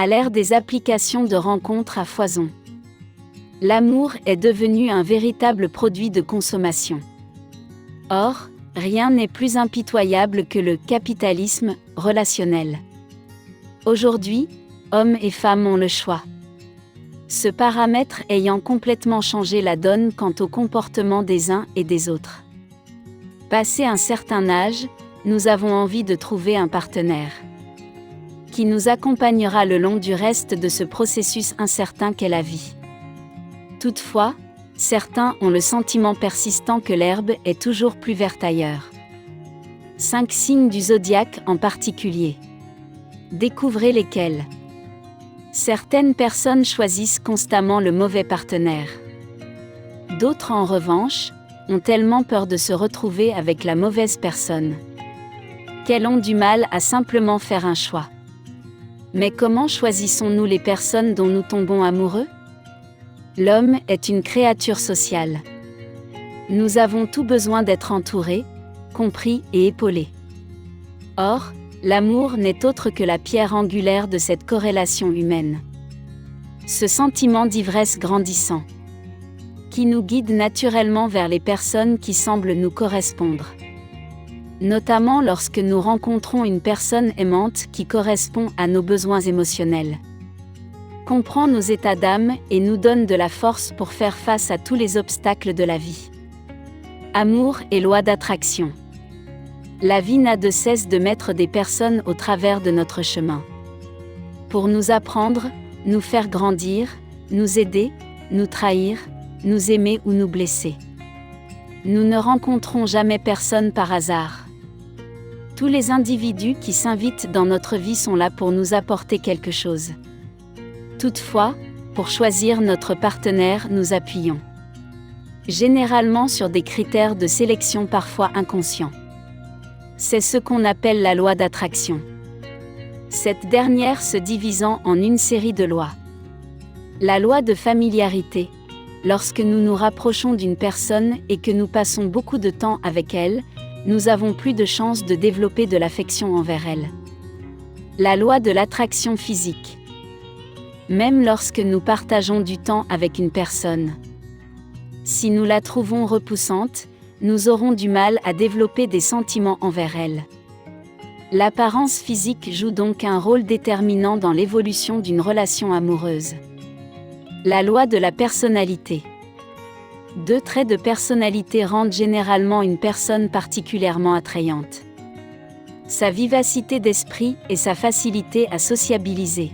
À l'ère des applications de rencontres à foison, l'amour est devenu un véritable produit de consommation. Or, rien n'est plus impitoyable que le capitalisme relationnel. Aujourd'hui, hommes et femmes ont le choix. Ce paramètre ayant complètement changé la donne quant au comportement des uns et des autres. Passé un certain âge, nous avons envie de trouver un partenaire qui nous accompagnera le long du reste de ce processus incertain qu'est la vie. Toutefois, certains ont le sentiment persistant que l'herbe est toujours plus verte ailleurs. 5 signes du zodiaque en particulier. Découvrez lesquels. Certaines personnes choisissent constamment le mauvais partenaire. D'autres, en revanche, ont tellement peur de se retrouver avec la mauvaise personne qu'elles ont du mal à simplement faire un choix. Mais comment choisissons-nous les personnes dont nous tombons amoureux ? L'homme est une créature sociale. Nous avons tout besoin d'être entourés, compris et épaulés. Or, l'amour n'est autre que la pierre angulaire de cette corrélation humaine. Ce sentiment d'ivresse grandissant, qui nous guide naturellement vers les personnes qui semblent nous correspondre. Notamment lorsque nous rencontrons une personne aimante qui correspond à nos besoins émotionnels, comprend nos états d'âme et nous donne de la force pour faire face à tous les obstacles de la vie. Amour et loi d'attraction. La vie n'a de cesse de mettre des personnes au travers de notre chemin, pour nous apprendre, nous faire grandir, nous aider, nous trahir, nous aimer ou nous blesser. Nous ne rencontrons jamais personne par hasard. Tous les individus qui s'invitent dans notre vie sont là pour nous apporter quelque chose. Toutefois, pour choisir notre partenaire, nous appuyons généralement sur des critères de sélection parfois inconscients. C'est ce qu'on appelle la loi d'attraction. Cette dernière se divisant en une série de lois. La loi de familiarité. Lorsque nous nous rapprochons d'une personne et que nous passons beaucoup de temps avec elle, nous avons plus de chances de développer de l'affection envers elle. La loi de l'attraction physique. Même lorsque nous partageons du temps avec une personne, si nous la trouvons repoussante, nous aurons du mal à développer des sentiments envers elle. L'apparence physique joue donc un rôle déterminant dans l'évolution d'une relation amoureuse. La loi de la personnalité. 2 traits de personnalité rendent généralement une personne particulièrement attrayante. Sa vivacité d'esprit et sa facilité à sociabiliser.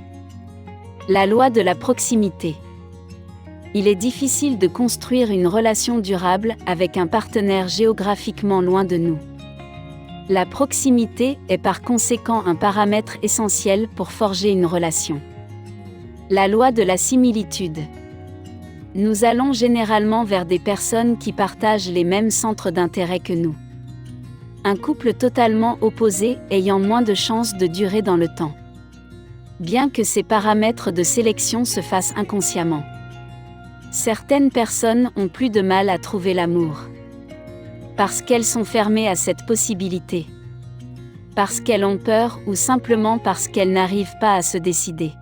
La loi de la proximité. Il est difficile de construire une relation durable avec un partenaire géographiquement loin de nous. La proximité est par conséquent un paramètre essentiel pour forger une relation. La loi de la similitude. Nous allons généralement vers des personnes qui partagent les mêmes centres d'intérêt que nous. Un couple totalement opposé ayant moins de chances de durer dans le temps. Bien que ces paramètres de sélection se fassent inconsciemment. Certaines personnes ont plus de mal à trouver l'amour. Parce qu'elles sont fermées à cette possibilité. Parce qu'elles ont peur ou simplement parce qu'elles n'arrivent pas à se décider.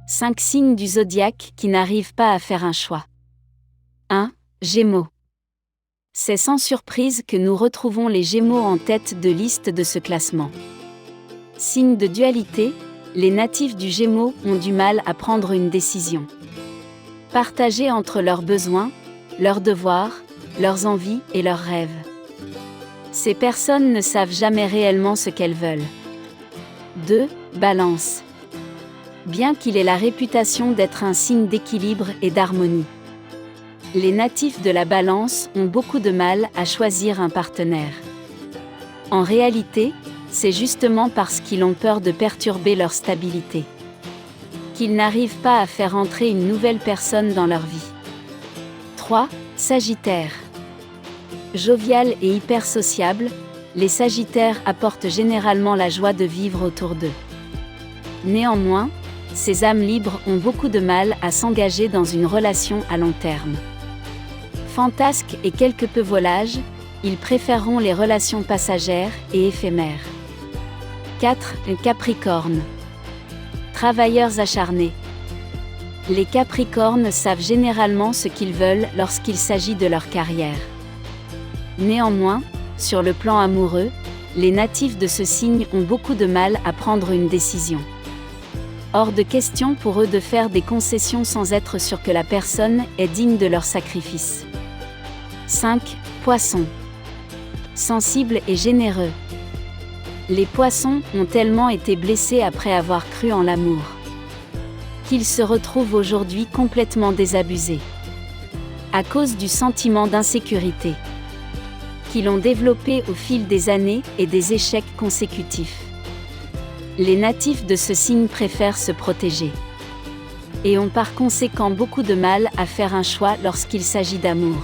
5 signes du zodiaque qui n'arrivent pas à faire un choix. 1. Gémeaux. C'est sans surprise que nous retrouvons les Gémeaux en tête de liste de ce classement. Signe de dualité, les natifs du Gémeaux ont du mal à prendre une décision. Partagés entre leurs besoins, leurs devoirs, leurs envies et leurs rêves. Ces personnes ne savent jamais réellement ce qu'elles veulent. 2. Balance. Bien qu'il ait la réputation d'être un signe d'équilibre et d'harmonie, les natifs de la Balance ont beaucoup de mal à choisir un partenaire. En réalité, c'est justement parce qu'ils ont peur de perturber leur stabilité qu'ils n'arrivent pas à faire entrer une nouvelle personne dans leur vie. 3. Sagittaire. Jovial et hyper sociable, les Sagittaires apportent généralement la joie de vivre autour d'eux. Néanmoins, ces âmes libres ont beaucoup de mal à s'engager dans une relation à long terme. Fantasques et quelque peu volages, ils préféreront les relations passagères et éphémères. 4. Capricorne. Travailleurs acharnés. Les Capricornes savent généralement ce qu'ils veulent lorsqu'il s'agit de leur carrière. Néanmoins, sur le plan amoureux, les natifs de ce signe ont beaucoup de mal à prendre une décision. Hors de question pour eux de faire des concessions sans être sûr que la personne est digne de leur sacrifice. 5. Poissons. Sensibles et généreux. Les poissons ont tellement été blessés après avoir cru en l'amour qu'ils se retrouvent aujourd'hui complètement désabusés. À cause du sentiment d'insécurité qu'ils ont développé au fil des années et des échecs consécutifs. Les natifs de ce signe préfèrent se protéger et ont par conséquent beaucoup de mal à faire un choix lorsqu'il s'agit d'amour.